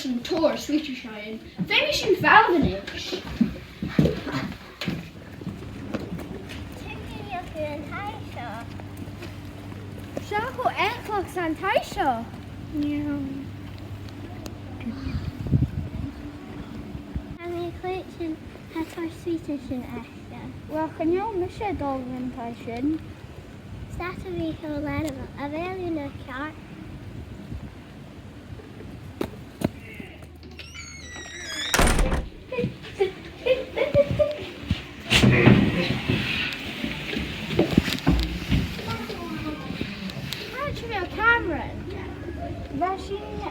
an tóir Sweeter-Sàilein. Féimi sin fealhanig. Seo go éclach san taiseo. Cleitin het haar Sweeter-Sàilein echte. Wel, gan jou mis sé dul an taisin. Staat er weer heel laat a bheil in a ceart. Camrain. Waar zien je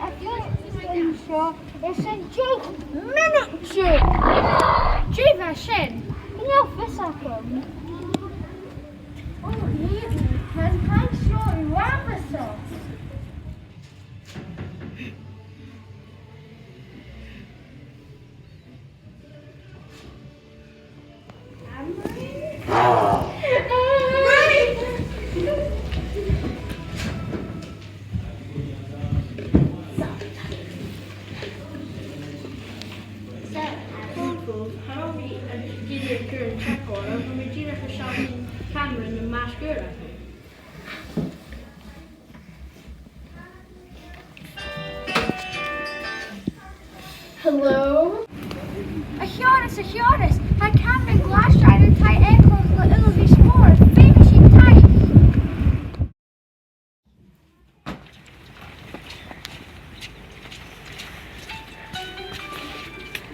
een seo is een jig minute. Jig waar sin. Heel vis kom. Oh, hier. Het kan zo in wapen zo. Camrain and Bun Sgoil. Hello? A Chiaris. Hij Camrain glasstraat en hij éclach le ilvi spoor. Féimi sin tai.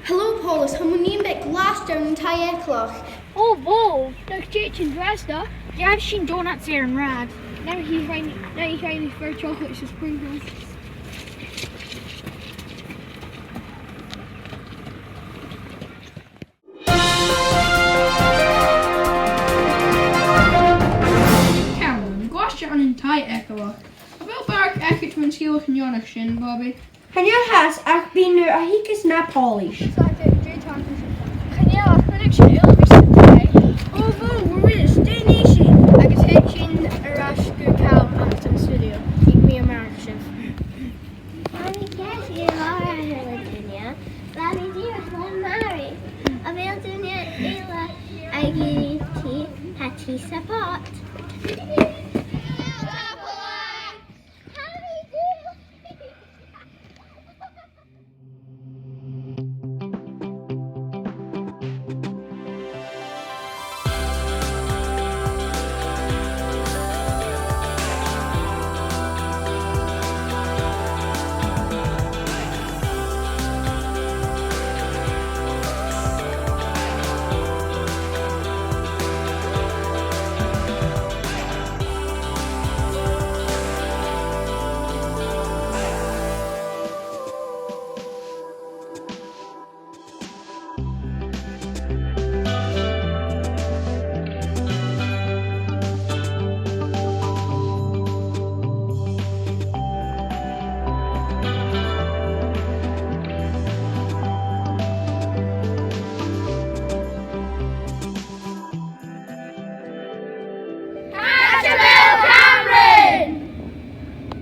Hello, Paulus. Hamunin bet glasdown and tie éclach. Oh, whoa. Dag Jitchin Dresda. You have seen donuts here in Rad. Now you find me for chocolate to sprinkle. Camrain, glasdown and tie éclach. A bheil bark echet when scialach an Ionach sin, Bobby. Can you has ach bín nu a hikas na polish? Oh, whoa, we're in a stay nation. I can take in a rash good cow past in the studio. Keep me a marksman. Mommy guess you are a Virginia. Mommy dear one marry. A bheil dunia ila agility hat he support.